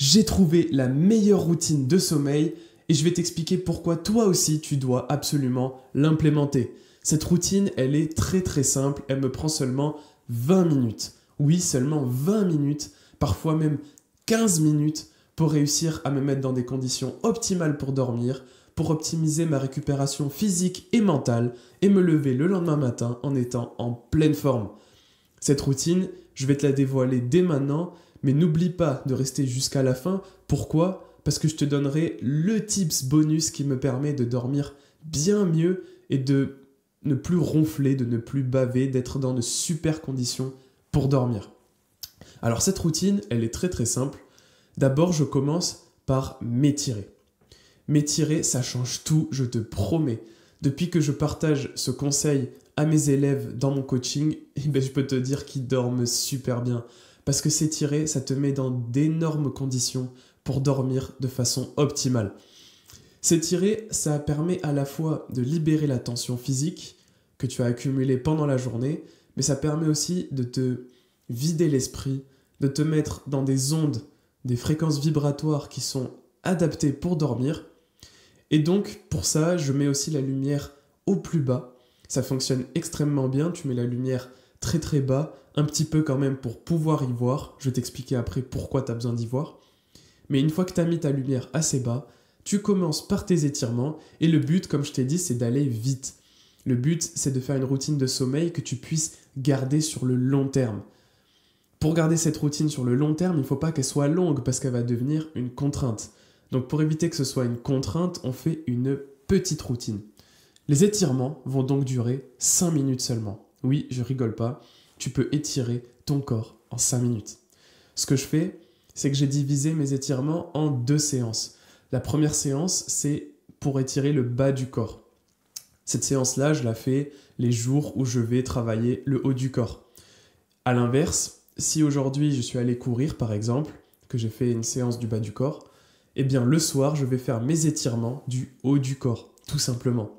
J'ai trouvé la meilleure routine de sommeil et je vais t'expliquer pourquoi toi aussi tu dois absolument l'implémenter. Cette routine, elle est très simple, elle me prend seulement 20 minutes. Oui, seulement 20 minutes, parfois même 15 minutes pour réussir à me mettre dans des conditions optimales pour dormir, pour optimiser ma récupération physique et mentale et me lever le lendemain matin en étant en pleine forme. Cette routine, je vais te la dévoiler dès maintenant, mais n'oublie pas de rester jusqu'à la fin. Pourquoi ? Parce que je te donnerai le tips bonus qui me permet de dormir bien mieux et de ne plus ronfler, de ne plus baver, d'être dans de super conditions pour dormir. Alors cette routine, elle est très simple. D'abord, je commence par m'étirer. M'étirer, ça change tout, je te promets. Depuis que je partage ce conseil à mes élèves dans mon coaching, je peux te dire qu'ils dorment super bien. Parce que s'étirer, ça te met dans d'énormes conditions pour dormir de façon optimale. S'étirer, ça permet à la fois de libérer la tension physique que tu as accumulée pendant la journée, mais ça permet aussi de te vider l'esprit, de te mettre dans des ondes, des fréquences vibratoires qui sont adaptées pour dormir. Et donc, pour ça, je mets aussi la lumière au plus bas. Ça fonctionne extrêmement bien, tu mets la lumière très bas, un petit peu quand même pour pouvoir y voir. Je vais t'expliquer après pourquoi tu as besoin d'y voir. Mais une fois que tu as mis ta lumière assez bas, tu commences par tes étirements et le but, comme je t'ai dit, c'est d'aller vite. Le but, c'est de faire une routine de sommeil que tu puisses garder sur le long terme. Pour garder cette routine sur le long terme, il ne faut pas qu'elle soit longue parce qu'elle va devenir une contrainte. Donc pour éviter que ce soit une contrainte, on fait une petite routine. Les étirements vont donc durer 5 minutes seulement. Oui, je rigole pas, tu peux étirer ton corps en 5 minutes. Ce que je fais, c'est que j'ai divisé mes étirements en 2 séances. La première séance, c'est pour étirer le bas du corps. Cette séance-là, je la fais les jours où je vais travailler le haut du corps. A l'inverse, si aujourd'hui je suis allé courir par exemple, que j'ai fait une séance du bas du corps, eh bien le soir, je vais faire mes étirements du haut du corps, tout simplement.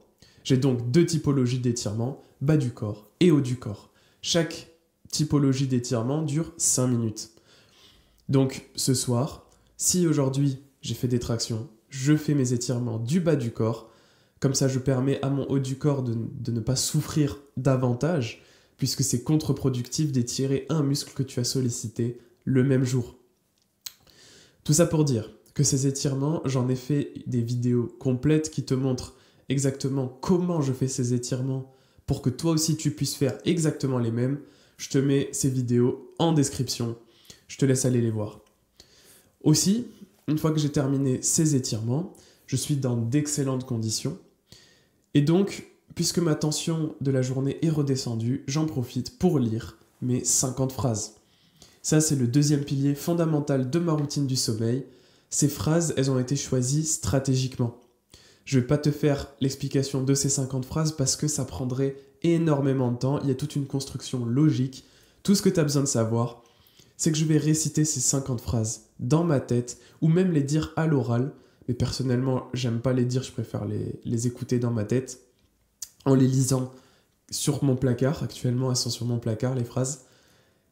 J'ai donc 2 typologies d'étirements, bas du corps et haut du corps. Chaque typologie d'étirement dure 5 minutes. Donc ce soir, si aujourd'hui j'ai fait des tractions, je fais mes étirements du bas du corps. Comme ça, je permets à mon haut du corps de ne pas souffrir davantage, puisque c'est contre-productif d'étirer un muscle que tu as sollicité le même jour. Tout ça pour dire que ces étirements, j'en ai fait des vidéos complètes qui te montrent exactement comment je fais ces étirements pour que toi aussi tu puisses faire exactement les mêmes. Je te mets ces vidéos en description. Je te laisse aller les voir. Aussi, une fois que j'ai terminé ces étirements, je suis dans d'excellentes conditions. Et donc, puisque ma tension de la journée est redescendue, j'en profite pour lire mes 50 phrases. Ça, c'est le deuxième pilier fondamental de ma routine du sommeil. Ces phrases, elles ont été choisies stratégiquement. Je ne vais pas te faire l'explication de ces 50 phrases parce que ça prendrait énormément de temps. Il y a toute une construction logique. Tout ce que tu as besoin de savoir, c'est que je vais réciter ces 50 phrases dans ma tête ou même les dire à l'oral. Mais personnellement, j'aime pas les dire, je préfère les écouter dans ma tête en les lisant sur mon placard. Actuellement, elles sont sur mon placard, les phrases.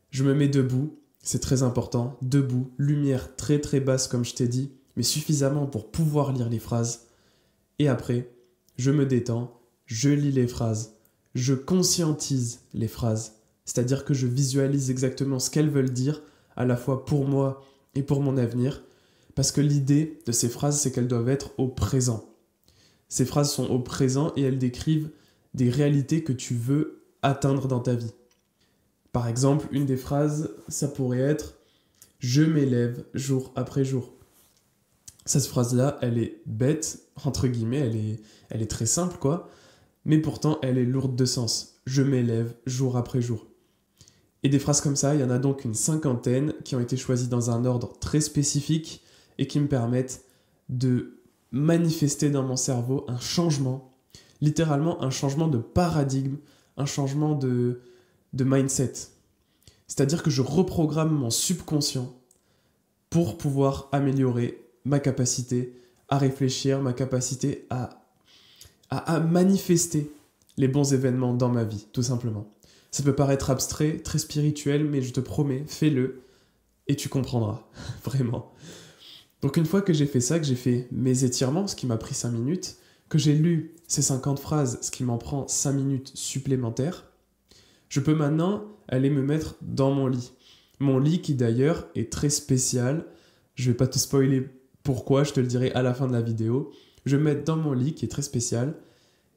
Je me mets debout, c'est très important. Debout, lumière très basse comme je t'ai dit, mais suffisamment pour pouvoir lire les phrases. Et après, je me détends, je lis les phrases, je conscientise les phrases. C'est-à-dire que je visualise exactement ce qu'elles veulent dire, à la fois pour moi et pour mon avenir. Parce que l'idée de ces phrases, c'est qu'elles doivent être au présent. Ces phrases sont au présent et elles décrivent des réalités que tu veux atteindre dans ta vie. Par exemple, une des phrases, ça pourrait être « Je m'élève jour après jour ». Cette phrase-là, elle est bête, entre guillemets, elle est très simple, quoi. Mais pourtant, elle est lourde de sens. Je m'élève jour après jour. Et des phrases comme ça, il y en a donc une 50aine qui ont été choisies dans un ordre très spécifique et qui me permettent de manifester dans mon cerveau un changement, littéralement un changement de paradigme, un changement de mindset. C'est-à-dire que je reprogramme mon subconscient pour pouvoir améliorer ma capacité à réfléchir, ma capacité à manifester les bons événements dans ma vie, tout simplement. Ça peut paraître abstrait, très spirituel, mais je te promets, fais-le et tu comprendras, vraiment. Donc une fois que j'ai fait ça, que j'ai fait mes étirements, ce qui m'a pris 5 minutes, que j'ai lu ces 50 phrases, ce qui m'en prend 5 minutes supplémentaires, je peux maintenant aller me mettre dans mon lit. Mon lit qui d'ailleurs est très spécial. Je vais pas te spoiler pourquoi, je te le dirai à la fin de la vidéo. Je vais me mettre dans mon lit qui est très spécial.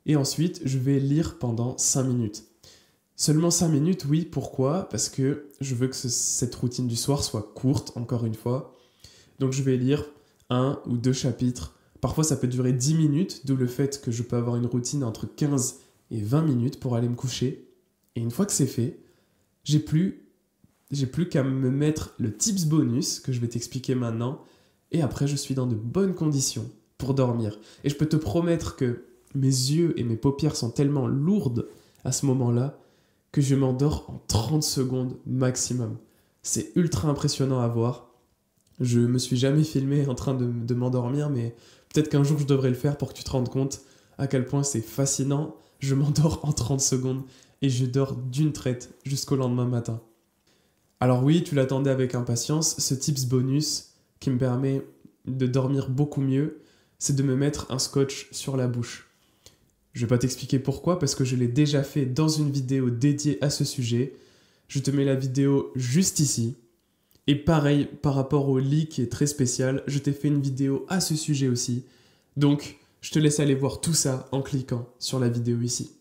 Et ensuite, je vais lire pendant 5 minutes. Seulement 5 minutes, oui, pourquoi? Parce que je veux que cette routine du soir soit courte, encore une fois. Donc je vais lire 1 ou 2 chapitres. Parfois ça peut durer 10 minutes, d'où le fait que je peux avoir une routine entre 15 et 20 minutes pour aller me coucher. Et une fois que c'est fait, j'ai plus qu'à me mettre le tips bonus que je vais t'expliquer maintenant. Et après je suis dans de bonnes conditions pour dormir. Et je peux te promettre que mes yeux et mes paupières sont tellement lourdes à ce moment-là que je m'endors en 30 secondes maximum. C'est ultra impressionnant à voir. Je me suis jamais filmé en train de m'endormir, mais peut-être qu'un jour je devrais le faire pour que tu te rendes compte à quel point c'est fascinant. Je m'endors en 30 secondes et je dors d'une traite jusqu'au lendemain matin. Alors oui, tu l'attendais avec impatience, ce tips bonus qui me permet de dormir beaucoup mieux, c'est de me mettre un scotch sur la bouche. Je vais pas t'expliquer pourquoi, parce que je l'ai déjà fait dans une vidéo dédiée à ce sujet. Je te mets la vidéo juste ici. Et pareil, par rapport au lit qui est très spécial, je t'ai fait une vidéo à ce sujet aussi. Donc, je te laisse aller voir tout ça en cliquant sur la vidéo ici.